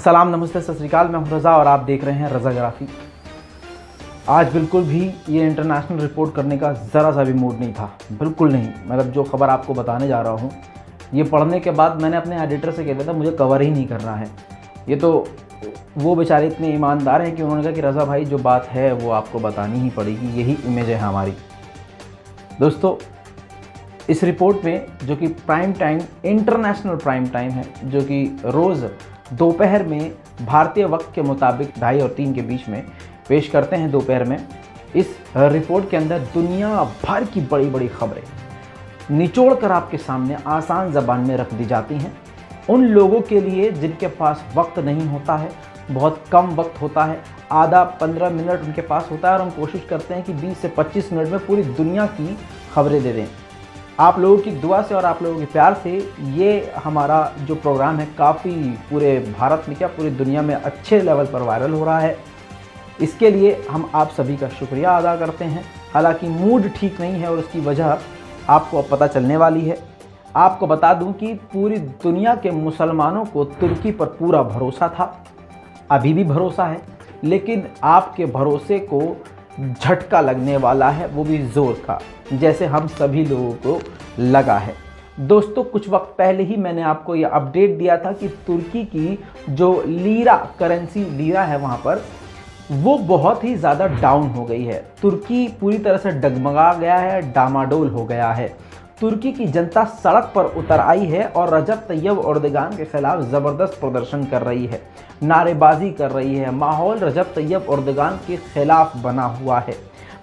सलाम, नमस्ते, सत श्री अकाल। मैं हूं रज़ा और आप देख रहे हैं रज़ाग्राफी। आज बिल्कुल भी ये इंटरनेशनल रिपोर्ट करने का ज़रा सा भी मूड नहीं था, बिल्कुल नहीं। मतलब जो खबर आपको बताने जा रहा हूँ, ये पढ़ने के बाद मैंने अपने एडिटर से कह दिया था मुझे कवर ही नहीं करना है। ये तो वो बेचारे इतने ईमानदार हैं कि उन्होंने कहा कि रज़ा भाई जो बात है वो आपको बतानी ही पड़ेगी, यही इमेज है हमारी। दोस्तों, इस रिपोर्ट में जो कि prime time, international prime time है, जो कि रोज़ दोपहर में भारतीय वक्त के मुताबिक 2:30 और 3 के बीच में पेश करते हैं दोपहर में। इस रिपोर्ट के अंदर दुनिया भर की बड़ी बड़ी खबरें निचोड़ कर आपके सामने आसान ज़बान में रख दी जाती हैं। उन लोगों के लिए जिनके पास वक्त नहीं होता है, बहुत कम वक्त होता है, आधा 15 मिनट उनके पास होता है, और हम कोशिश करते हैं कि 20 से 25 मिनट में पूरी दुनिया की खबरें दे दें। आप लोगों की दुआ से और आप लोगों के प्यार से ये हमारा जो प्रोग्राम है काफ़ी पूरे भारत में, क्या पूरी दुनिया में अच्छे लेवल पर वायरल हो रहा है। इसके लिए हम आप सभी का शुक्रिया अदा करते हैं। हालांकि मूड ठीक नहीं है और उसकी वजह आपको अब पता चलने वाली है। आपको बता दूं कि पूरी दुनिया के मुसलमानों को तुर्की पर पूरा भरोसा था, अभी भी भरोसा है, लेकिन आपके भरोसे को झटका लगने वाला है, वो भी ज़ोर का, जैसे हम सभी लोगों को लगा है। दोस्तों, कुछ वक्त पहले ही मैंने आपको ये अपडेट दिया था कि तुर्की की जो लीरा करेंसी लीरा है वहाँ पर, वो बहुत ही ज़्यादा डाउन हो गई है। तुर्की पूरी तरह से डगमगा गया है, डामाडोल हो गया है। तुर्की की जनता सड़क पर उतर आई है और रजब तैयब एर्दोगान के खिलाफ ज़बरदस्त प्रदर्शन कर रही है, नारेबाजी कर रही है। माहौल रजब तैयब एर्दोगान के खिलाफ बना हुआ है।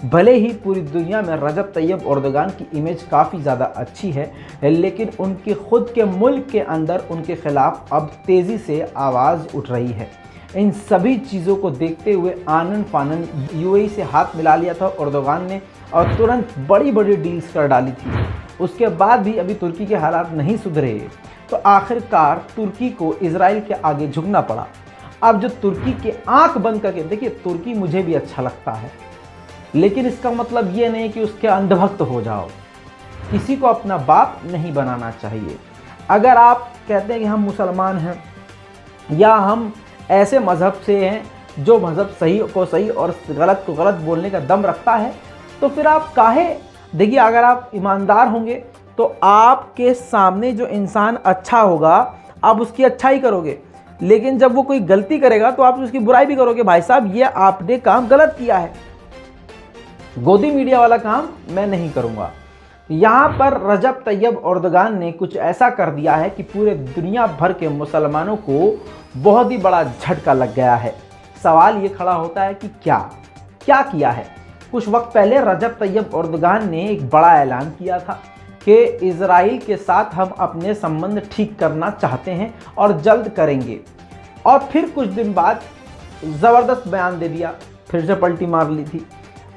भले ही पूरी दुनिया में रजब तैयब एर्दोगान की इमेज काफ़ी ज़्यादा अच्छी है, लेकिन उनके खुद के मुल्क के अंदर उनके खिलाफ अब तेज़ी से आवाज़ उठ रही है। इन सभी चीज़ों को देखते हुए आनन फानन यूएई से हाथ मिला लिया था एर्दोगान ने और तुरंत बड़ी बड़ी डील्स कर डाली थी। उसके बाद भी अभी तुर्की के हालात नहीं सुधरे, तो आखिरकार तुर्की को इजराइल के आगे झुकना पड़ा। अब जो तुर्की के आंख बंद करके, देखिए तुर्की मुझे भी अच्छा लगता है, लेकिन इसका मतलब ये नहीं कि उसके अंधभक्त हो जाओ। किसी को अपना बाप नहीं बनाना चाहिए। अगर आप कहते हैं कि हम मुसलमान हैं या हम ऐसे मज़हब से हैं जो मज़हब सही को सही और गलत को गलत बोलने का दम रखता है, तो फिर आप काहे, देखिए अगर आप ईमानदार होंगे तो आपके सामने जो इंसान अच्छा होगा आप उसकी अच्छाई करोगे, लेकिन जब वो कोई गलती करेगा तो आप उसकी बुराई भी करोगे। भाई साहब, ये आपने काम गलत किया है, गोदी मीडिया वाला काम मैं नहीं करूँगा। यहाँ पर रजब तैयब एर्दोगान ने कुछ ऐसा कर दिया है कि पूरे दुनिया भर के मुसलमानों को बहुत ही बड़ा झटका लग गया है। सवाल ये खड़ा होता है कि क्या किया है। कुछ वक्त पहले रजब तैयब एर्दोगान ने एक बड़ा ऐलान किया था कि इजराइल के साथ हम अपने संबंध ठीक करना चाहते हैं और जल्द करेंगे, और फिर कुछ दिन बाद ज़बरदस्त बयान दे दिया, फिर से पलटी मार ली थी।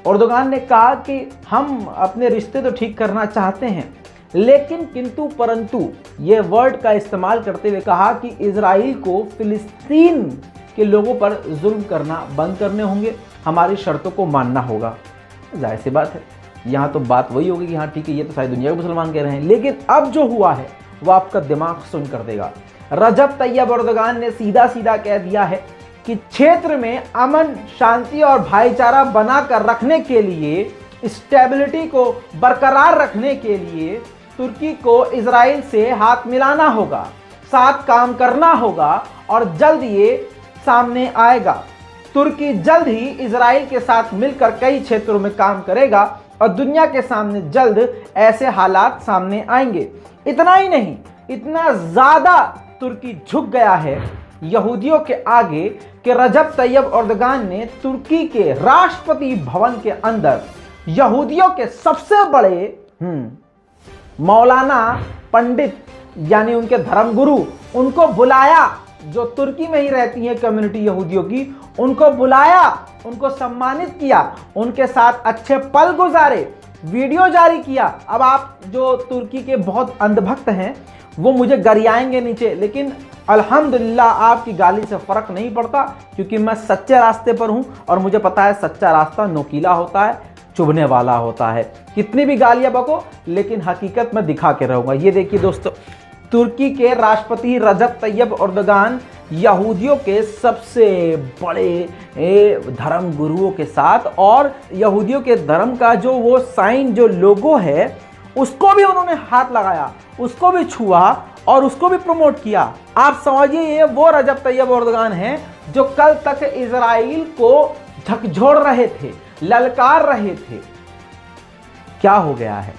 एर्दोगान ने कहा कि हम अपने रिश्ते तो ठीक करना चाहते हैं, लेकिन किंतु परंतु ये वर्ड का इस्तेमाल करते हुए कहा कि इजराइल को फिलिस्तीन के लोगों पर जुल्म करना बंद करने होंगे, हमारी शर्तों को मानना होगा। जाहिर सी बात है, यहाँ तो बात वही होगी कि हाँ ठीक है, ये तो सारी दुनिया के मुसलमान कह रहे हैं, लेकिन अब जो हुआ है वो आपका दिमाग सुन कर देगा। रजब तैयब एर्दोगान ने सीधा सीधा कह दिया है कि क्षेत्र में अमन, शांति और भाईचारा बनाकर रखने के लिए, स्टेबिलिटी को बरकरार रखने के लिए तुर्की को इजराइल से हाथ मिलाना होगा, साथ काम करना होगा, और जल्द ये सामने आएगा। तुर्की जल्द ही इजराइल के साथ मिलकर कई क्षेत्रों में काम करेगा और दुनिया के सामने जल्द ऐसे हालात सामने आएंगे। इतना ही नहीं, इतना ज़्यादा तुर्की झुक गया है यहूदियों के आगे कि रजब तैयब एर्दोगान ने तुर्की के राष्ट्रपति भवन के अंदर यहूदियों के सबसे बड़े मौलाना पंडित, यानी उनके धर्मगुरु, उनको बुलाया, जो तुर्की में ही रहती है कम्युनिटी यहूदियों की, उनको बुलाया, उनको सम्मानित किया, उनके साथ अच्छे पल गुजारे, वीडियो जारी किया। अब आप जो तुर्की के बहुत अंधभक्त हैं वो मुझे गरियाएंगे नीचे, लेकिन अल्हम्दुलिल्लाह आपकी गाली से फ़र्क नहीं पड़ता, क्योंकि मैं सच्चे रास्ते पर हूँ और मुझे पता है सच्चा रास्ता नोकीला होता है, चुभने वाला होता है। कितनी भी गालियाँ बको, लेकिन हकीकत में दिखा के रहूँगा। ये देखिए दोस्तों, तुर्की के राष्ट्रपति रजब तैयब एर्दोगान यहूदियों के सबसे बड़े धर्म गुरुओं के साथ, और यहूदियों के धर्म का जो वो साइन, जो लोगो है, उसको भी उन्होंने हाथ लगाया, उसको भी छुआ और उसको भी प्रमोट किया। आप समझिए ये वो रजब तैयब एर्दोगान है जो कल तक इजराइल को झकझोर रहे थे, ललकार रहे थे। क्या हो गया है?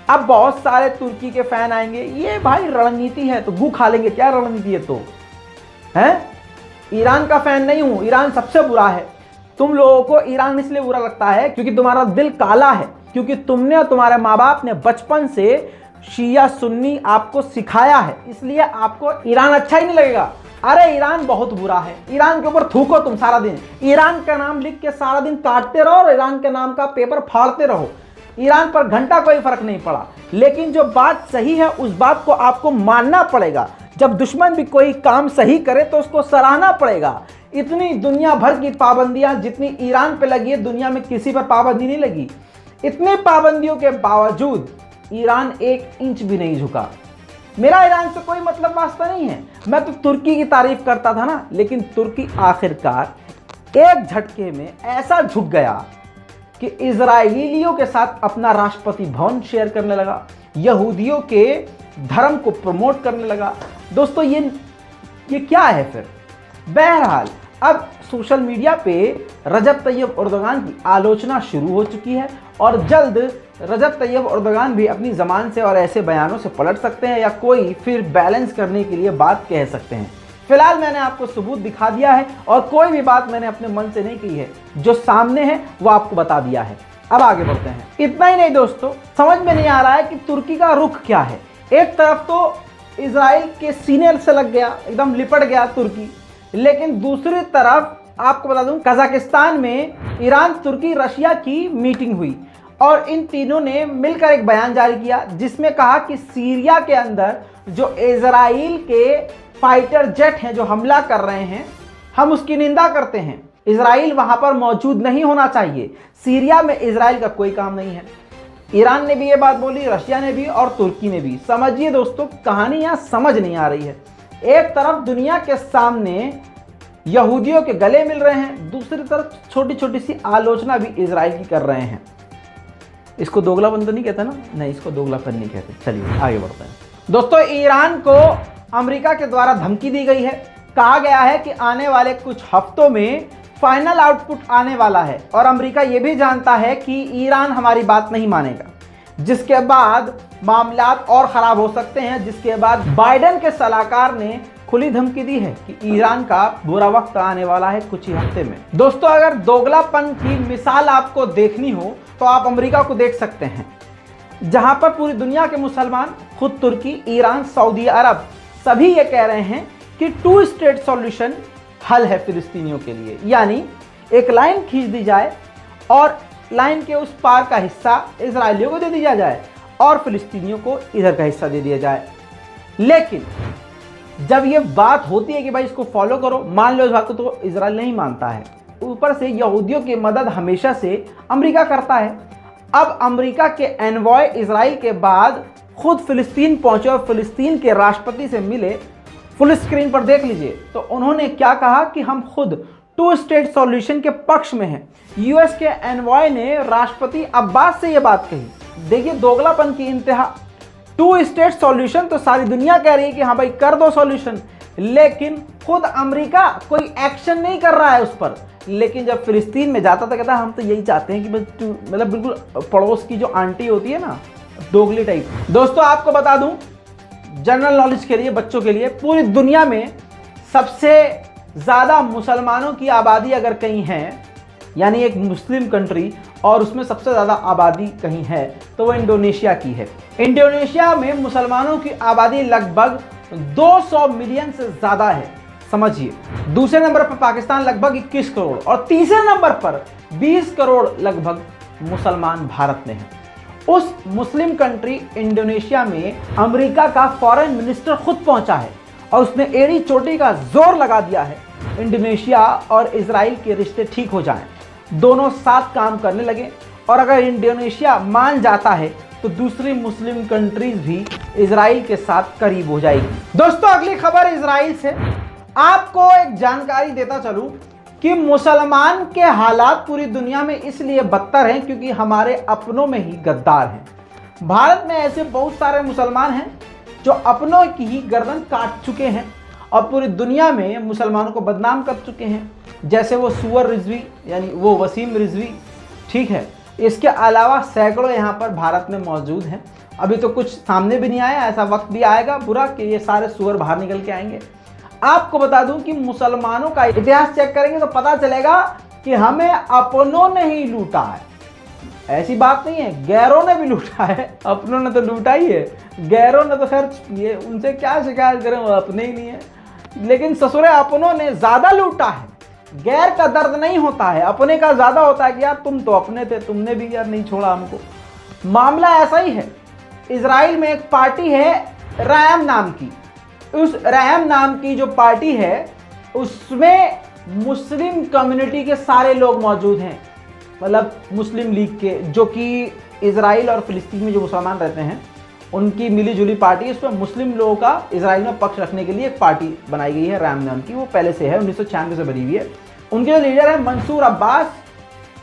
अब बहुत सारे तुर्की के फैन आएंगे, ये भाई रणनीति है तो गू खा लेंगे, क्या रणनीति है तो है? ईरान का फैन नहीं हूं, ईरान सबसे बुरा है। तुम लोगों को ईरान इसलिए बुरा लगता है क्योंकि तुम्हारा दिल काला है, क्योंकि तुमने और तुम्हारे माँ बाप ने बचपन से शिया सुन्नी आपको सिखाया है, इसलिए आपको ईरान अच्छा ही नहीं लगेगा। अरे ईरान बहुत बुरा है, ईरान के ऊपर थूको तुम सारा दिन, ईरान का नाम लिख के सारा दिन काटते रहो और ईरान के नाम का पेपर फाड़ते रहो। ईरान पर घंटा कोई फर्क नहीं पड़ा, लेकिन जो बात सही है उस बात को आपको मानना पड़ेगा। जब दुश्मन भी कोई काम सही करे तो उसको सराहना पड़ेगा। इतनी दुनिया भर की पाबंदियां जितनी ईरान पे लगी है, दुनिया में किसी पर पाबंदी नहीं लगी। इतनी पाबंदियों के बावजूद ईरान 1 इंच भी नहीं झुका। मेरा ईरान से कोई मतलब वास्ता नहीं है, मैं तो तुर्की की तारीफ करता था ना, लेकिन तुर्की आखिरकार एक झटके में ऐसा झुक गया कि इजराइलियों के साथ अपना राष्ट्रपति भवन शेयर करने लगा, यहूदियों के धर्म को प्रमोट करने लगा। दोस्तों ये क्या है फिर? बहरहाल अब सोशल मीडिया पे रजब तैयब एर्दोगान की आलोचना शुरू हो चुकी है और जल्द रजब तैयब एर्दोगान भी अपनी ज़बान से और ऐसे बयानों से पलट सकते हैं या कोई फिर बैलेंस करने के लिए बात कह सकते हैं। फिलहाल मैंने आपको सबूत दिखा दिया है और कोई भी बात मैंने अपने मन से नहीं की है, जो सामने है वो आपको बता दिया है। अब आगे बढ़ते हैं। इतना ही नहीं दोस्तों, समझ में नहीं आ रहा है कि तुर्की का रुख क्या है। एक तरफ तो इजराइल के सीने से लग गया, एकदम लिपट गया तुर्की, लेकिन दूसरी तरफ आपको बता दूं कजाकिस्तान में ईरान, तुर्की, रशिया की मीटिंग हुई और इन तीनों ने मिलकर एक बयान जारी किया जिसमें कहा कि सीरिया के अंदर जो इजराइल के फाइटर जेट हैं जो हमला कर रहे हैं, हम उसकी निंदा करते हैं। इजराइल वहां पर मौजूद नहीं होना चाहिए, सीरिया में इजराइल का कोई काम नहीं है। ईरान ने भी ये बात बोली, रशिया ने भी और तुर्की ने भी। समझिए दोस्तों, कहानी यहां समझ नहीं आ रही है। एक तरफ दुनिया के सामने यहूदियों के गले मिल रहे हैं, दूसरी तरफ छोटी छोटी सी आलोचना भी इजराइल की कर रहे हैं। इसको दोगलापन तो नहीं कहते ना? नहीं, इसको दोगलापन नहीं कहते। चलिए आगे बढ़ते हैं। दोस्तों, ईरान को अमेरिका के द्वारा धमकी दी गई है। कहा गया है कि आने वाले कुछ हफ्तों में फाइनल आउटपुट आने वाला है और अमेरिका ये भी जानता है कि ईरान हमारी बात नहीं मानेगा, जिसके बाद मामलात और ख़राब हो सकते हैं। जिसके बाद बाइडेन के सलाहकार ने खुली धमकी दी है कि ईरान का बुरा वक्त आने वाला है कुछ ही हफ्ते में। दोस्तों, अगर दोगलापन की मिसाल आपको देखनी हो तो आप अमेरिका को देख सकते हैं, जहां पर पूरी दुनिया के मुसलमान, खुद तुर्की, ईरान, सऊदी अरब सभी ये कह रहे हैं कि 2 स्टेट सॉल्यूशन हल है फिलिस्तीनियों के लिए। यानी एक लाइन खींच दी जाए और लाइन के उस पार का हिस्सा इजरायलियों को दे दिया जाए और फिलिस्तीनियों को इधर का हिस्सा दे दिया जाए। लेकिन जब ये बात होती है कि भाई इसको फॉलो करो, मान लो इस बात को, तो इजराइल नहीं मानता है। ऊपर से यहूदियों की मदद हमेशा से अमेरिका करता है। अब अमेरिका के एनवॉय इजराइल के बाद खुद फिलिस्तीन पहुंचे और फिलिस्तीन के राष्ट्रपति से मिले। फुल स्क्रीन पर देख लीजिए तो उन्होंने क्या कहा कि हम खुद 2 स्टेट सॉल्यूशन के पक्ष में हैं। यूएस के एनवॉय ने राष्ट्रपति अब्बास से यह बात कही। देखिए दोगलापन की इंतहा। 2 स्टेट सॉल्यूशन तो सारी दुनिया कह रही है कि हाँ भाई कर दो सॉल्यूशन, लेकिन खुद अमेरिका कोई एक्शन नहीं कर रहा है उस पर। लेकिन जब फिलिस्तीन में जाता था कहता हम तो यही चाहते हैं कि मतलब बिल्कुल पड़ोस की जो आंटी होती है ना, दोगली टाइप। दोस्तों, आपको बता दूं जनरल नॉलेज के लिए, बच्चों के लिए, पूरी दुनिया में सबसे ज़्यादा मुसलमानों की आबादी अगर कहीं है, यानी एक मुस्लिम कंट्री, और उसमें सबसे ज़्यादा आबादी कहीं है तो वो इंडोनेशिया की है। इंडोनेशिया में मुसलमानों की आबादी लगभग 200 मिलियन से ज़्यादा है, समझिए। दूसरे नंबर पर पाकिस्तान लगभग 21 करोड़ और तीसरे नंबर पर 20 करोड़ लगभग मुसलमान भारत में हैं। उस मुस्लिम कंट्री इंडोनेशिया में अमेरिका का फॉरेन मिनिस्टर खुद पहुंचा है और उसने एड़ी चोटी का जोर लगा दिया है इंडोनेशिया और इजराइल के रिश्ते ठीक हो जाएं, दोनों साथ काम करने लगे। और अगर इंडोनेशिया मान जाता है तो दूसरी मुस्लिम कंट्रीज भी इजराइल के साथ करीब हो जाएगी। दोस्तों, अगली खबर इजराइल से। आपको एक जानकारी देता चलूं कि मुसलमान के हालात पूरी दुनिया में इसलिए बदतर हैं क्योंकि हमारे अपनों में ही गद्दार हैं। भारत में ऐसे बहुत सारे मुसलमान हैं जो अपनों की ही गर्दन काट चुके हैं और पूरी दुनिया में मुसलमानों को बदनाम कर चुके हैं, जैसे वो सुअर रिजवी यानी वो वसीम रिजवी, ठीक है। इसके अलावा सैकड़ों यहाँ पर भारत में मौजूद हैं। अभी तो कुछ सामने भी नहीं आया, ऐसा वक्त भी आएगा बुरा कि ये सारे सुअर बाहर निकल के आएंगे। आपको बता दूं कि मुसलमानों का इतिहास चेक करेंगे तो पता चलेगा कि हमें अपनों ने ही लूटा है। ऐसी बात नहीं है गैरों ने भी लूटा है, अपनों ने तो लूटा ही है। गैरों ने तो खैर ये उनसे क्या शिकायत करें, वो अपने ही नहीं है, लेकिन ससुरे अपनों ने ज्यादा लूटा है। गैर का दर्द नहीं होता है, अपने का ज्यादा होता है कि यार तुम तो अपने थे, तुमने भी यार नहीं छोड़ा हमको। मामला ऐसा ही है। इजराइल में एक पार्टी है रैम नाम की, उस रैम नाम की जो पार्टी है उसमें मुस्लिम कम्युनिटी के सारे लोग मौजूद हैं, मतलब मुस्लिम लीग के, जो कि इजराइल और फिलिस्तीन में जो मुसलमान रहते हैं उनकी मिली जुली पार्टी है। इसमें मुस्लिम लोगों का इजराइल में पक्ष रखने के लिए एक पार्टी बनाई गई है रैम नाम की। वो पहले से है, 1996 से बनी हुई है। उनके जो लीडर है मंसूर अब्बास,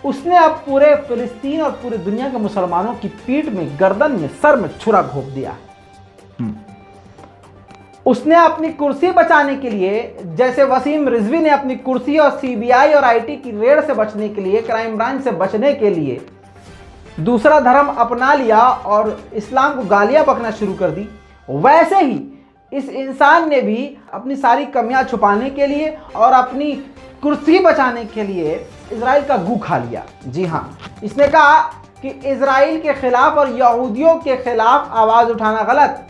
उसने अब पूरे फिलिस्तीन और पूरी दुनिया के मुसलमानों की पीठ में, गर्दन में, सर में छुरा घोंप दिया है। उसने अपनी कुर्सी बचाने के लिए, जैसे वसीम रिजवी ने अपनी कुर्सी और सीबीआई और आईटी की रेड से बचने के लिए, क्राइम ब्रांच से बचने के लिए दूसरा धर्म अपना लिया और इस्लाम को गालियां बकना शुरू कर दी, वैसे ही इस इंसान ने भी अपनी सारी कमियां छुपाने के लिए और अपनी कुर्सी बचाने के लिए इजराइल का गू खा लिया। जी हाँ, इसने कहा कि इजराइल के खिलाफ और यहूदियों के खिलाफ आवाज उठाना गलत।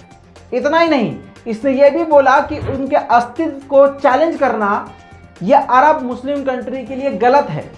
इतना ही नहीं, इसने यह भी बोला कि उनके अस्तित्व को चैलेंज करना यह अरब मुस्लिम कंट्री के लिए गलत है।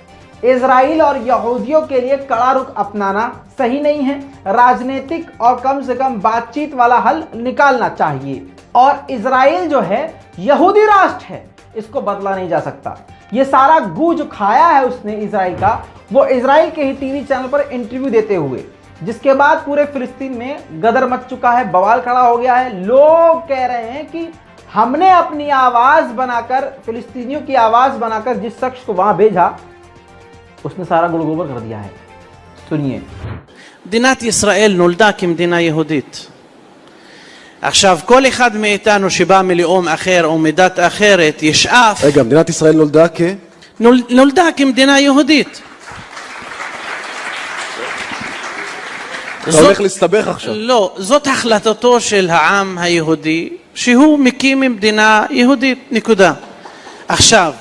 इजराइल और यहूदियों के लिए कड़ा रुख अपनाना सही नहीं है। राजनीतिक और कम से कम बातचीत वाला हल निकालना चाहिए। और इजराइल जो है यहूदी राष्ट्र है, इसको बदला नहीं जा सकता। ये सारा गू जो खाया है उसने इजराइल का, वो इजराइल के ही टीवी चैनल पर इंटरव्यू देते हुए, जिसके बाद पूरे फिलिस्तीन में गदर मच चुका है, बवाल खड़ा हो गया है। लोग कह रहे हैं कि हमने अपनी आवाज बनाकर, फिलिस्तीनियों की आवाज बनाकर जिस शख्स को वहां भेजा उसने सारा गुड़गोबर कर दिया है। सुनिए। מדינת ישראל נולדה כמדינה יהודית. עכשיו כל אחד מאיתנו שבא מלאום אחר או מדת אחרת ישאף. רגע, מדינת ישראל נולדה נולדה כמדינה יהודית. אתה הולך להסתבך עכשיו. לא, זאת החלטתו של העם היהודי שהוא מקים מדינה יהודית, נקודה. עכשיו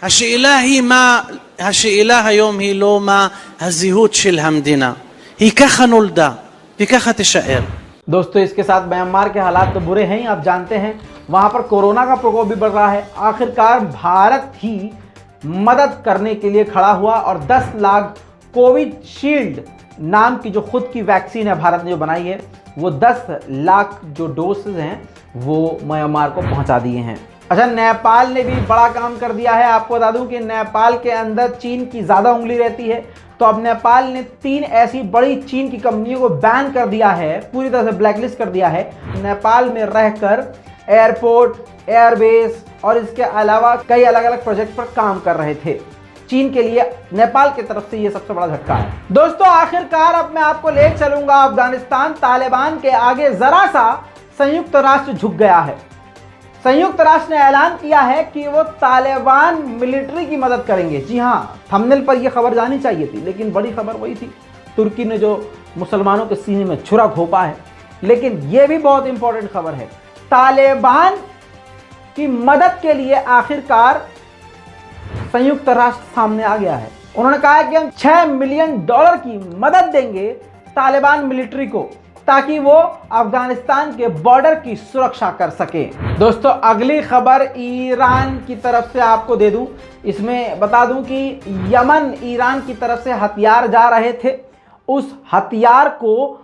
השאלה היום היא לא מה הזהות של המדינה, היא ככה נולדה וככה תישאר. दोस्तों, इसके साथ म्यांमार के हालात तो बुरे हैं ही, आप जानते हैं। वहां पर कोरोना का प्रकोप भी बढ़ रहा है। आखिरकार भारत ही मदद करने के लिए खड़ा हुआ और 10 लाख कोविशील्ड नाम की जो खुद की वैक्सीन है भारत ने जो बनाई है, वो 10 लाख जो डोसेज हैं वो म्यांमार को पहुंचा दिए हैं। अच्छा, नेपाल ने भी बड़ा काम कर दिया है। आपको बता दूं कि नेपाल के अंदर चीन की ज़्यादा उंगली रहती है, तो अब नेपाल ने 3 ऐसी बड़ी चीन की कंपनियों को बैन कर दिया है, पूरी तरह से ब्लैकलिस्ट कर दिया है। नेपाल में रहकर एयरपोर्ट, एयरबेस और इसके अलावा कई अलग अलग प्रोजेक्ट पर काम कर रहे थे। चीन के लिए नेपाल की तरफ से ये सबसे बड़ा झटका है। दोस्तों, आखिरकार अब मैं आपको ले चलूंगा अफगानिस्तान। तालिबान के आगे जरा सा संयुक्त राष्ट्र झुक गया है। संयुक्त राष्ट्र ने ऐलान किया है कि वो तालिबान मिलिट्री की मदद करेंगे। जी हाँ, थंबनेल पर यह खबर जानी चाहिए थी, लेकिन बड़ी खबर वही थी, तुर्की ने जो मुसलमानों के सीने में छुरा घोंपा है। लेकिन यह भी बहुत इंपॉर्टेंट खबर है, तालिबान की मदद के लिए आखिरकार संयुक्त राष्ट्र सामने आ गया है। उन्होंने कहा है कि हम $6 मिलियन की मदद देंगे तालिबान मिलिट्री को, ताकि वो अफगानिस्तान के बॉर्डर की सुरक्षा कर सके। दोस्तों, अगली खबर ईरान की तरफ से आपको दे दूं। इसमें बता दूं कि यमन ईरान की तरफ से हथियार जा रहे थे। उस हथियार को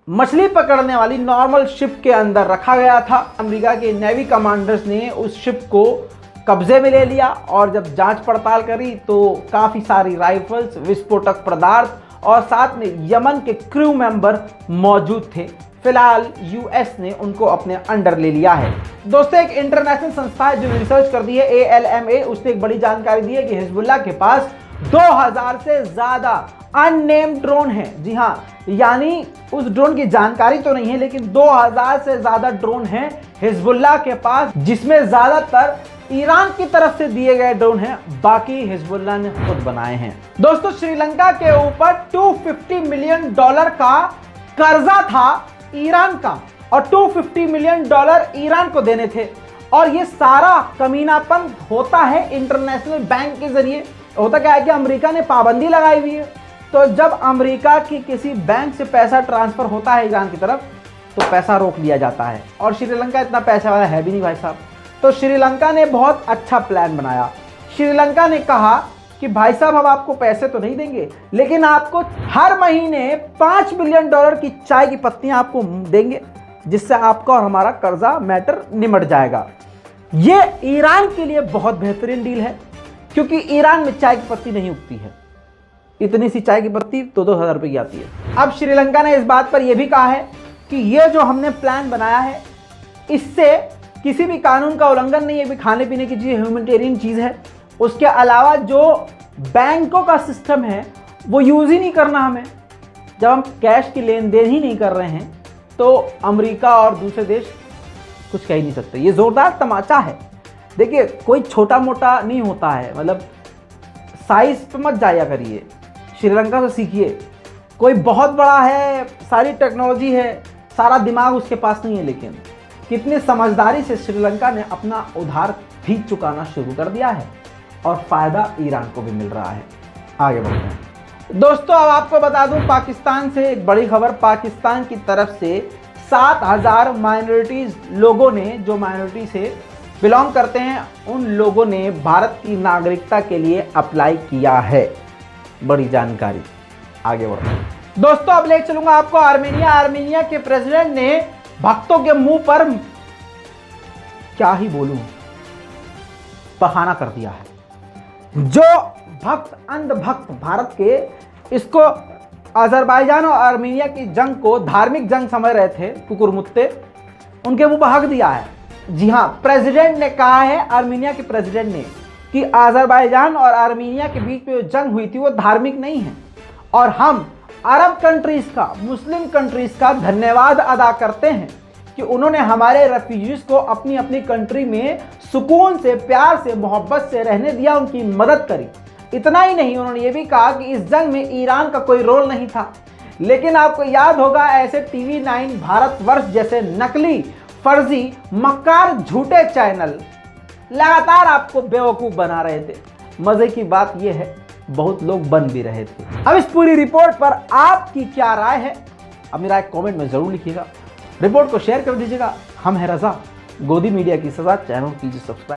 मछली पकड़ने वाली नॉर्मल शिप के अंदर रखा गया था। अमेरिका के नेवी कमांडर्स ने उस शिप को कब्जे में ले लिया और जब जांच पड़ताल करी तो काफ़ी सारी राइफल्स, विस्फोटक पदार्थ और साथ में यमन के क्रू मेंबर मौजूद थे। फिलहाल यूएस ने उनको अपने अंडर ले लिया है। दोस्तों, एक इंटरनेशनल संस्था है जो रिसर्च कर दी है, ALMA, उसने एक बड़ी जानकारी दी है कि हिजबुल्लाह के पास 2000 से ज्यादा अननेम्ड ड्रोन है। जी हां, यानी उस ड्रोन की जानकारी तो नहीं है, लेकिन 2000 से ज्यादा ड्रोन है हिजबुल्लाह के पास, जिसमें ज्यादातर ईरान की तरफ से दिए गए ड्रोन हैं, बाकी हिजबुल्लाह ने खुद बनाए हैं। दोस्तों, श्रीलंका के ऊपर $250 मिलियन का कर्जा था ईरान का, और $250 मिलियन ईरान को देने थे, और ये सारा कमीनापन होता है इंटरनेशनल बैंक के जरिए। होता क्या है कि अमेरिका ने पाबंदी लगाई हुई है, तो जब अमेरिका की किसी बैंक से पैसा ट्रांसफर होता है ईरान की तरफ, तो पैसा रोक लिया जाता है, और श्रीलंका इतना पैसा वाला है भी नहीं भाई साहब। तो श्रीलंका ने बहुत अच्छा प्लान बनाया। श्रीलंका ने कहा कि भाई साहब, हम आपको पैसे तो नहीं देंगे, लेकिन आपको हर महीने $5 बिलियन की चाय की पत्तियां आपको देंगे, जिससे आपका और हमारा कर्जा मैटर निमट जाएगा। ये ईरान के लिए बहुत बेहतरीन डील है, क्योंकि ईरान में चाय की पत्ती नहीं उगती है। इतनी सी चाय की पत्ती 2-2 हज़ार रुपए की आती है। अब श्रीलंका ने इस बात पर यह भी कहा है कि ये जो हमने प्लान बनाया है, इससे किसी भी कानून का उल्लंघन नहीं है, भी खाने पीने की चीज़ ह्यूमैनिटेरियन चीज़ है। उसके अलावा जो बैंकों का सिस्टम है वो यूज़ ही नहीं करना हमें। जब हम कैश की लेन देन ही नहीं कर रहे हैं, तो अमेरिका और दूसरे देश कुछ कह ही नहीं सकते। ये ज़ोरदार तमाचा है। देखिए, कोई छोटा मोटा नहीं होता है, मतलब साइज पे मत जाया करिए, श्रीलंका से सीखिए। कोई बहुत बड़ा है, सारी टेक्नोलॉजी है, सारा दिमाग उसके पास नहीं है, लेकिन कितनी समझदारी से श्रीलंका ने अपना उधार भी चुकाना शुरू कर दिया है, और फायदा ईरान को भी मिल रहा है। आगे बढ़ते हैं। दोस्तों, अब आपको बता दूं, पाकिस्तान से एक बड़ी खबर। पाकिस्तान की तरफ से 7000 माइनॉरिटीज लोगों ने, जो माइनॉरिटी से बिलोंग करते हैं, उन लोगों ने भारत की नागरिकता के लिए अप्लाई किया है। बड़ी जानकारी। आगे बढ़ते हैं। दोस्तों, अब ले चलूंगा आपको आर्मेनिया। आर्मेनिया के प्रेसिडेंट ने भक्तों के मुंह पर, क्या ही बोलूं, बहाना कर दिया है। जो भक्त, अंधभक्त भारत के, इसको अजरबैजान और आर्मेनिया की जंग को धार्मिक जंग समझ रहे थे कुकुर मुत्ते, उनके मुंह पर हक दिया है। जी हां, प्रेसिडेंट ने कहा है, आर्मेनिया के प्रेसिडेंट ने, कि अजरबैजान और आर्मेनिया के बीच में जो जंग हुई थी वो धार्मिक नहीं है, और हम अरब कंट्रीज का, मुस्लिम कंट्रीज का धन्यवाद अदा करते हैं कि उन्होंने हमारे रेफ्यूजीज को अपनी अपनी कंट्री में सुकून से, प्यार से, मोहब्बत से रहने दिया, उनकी मदद करी। इतना ही नहीं, उन्होंने ये भी कहा कि इस जंग में ईरान का कोई रोल नहीं था। लेकिन आपको याद होगा, ऐसे TV9 भारतवर्ष जैसे नकली, फर्जी, मक्कार, झूठे चैनल लगातार आपको बेवकूफ़ बना रहे थे। मजे की बात यह है, बहुत लोग बन भी रहे थे। अब इस पूरी रिपोर्ट पर आपकी क्या राय है, अपनी राय कमेंट में जरूर लिखिएगा। रिपोर्ट को शेयर कर दीजिएगा। हम हैं रजा, गोदी मीडिया की सजा। चैनल कीजिए सब्सक्राइब।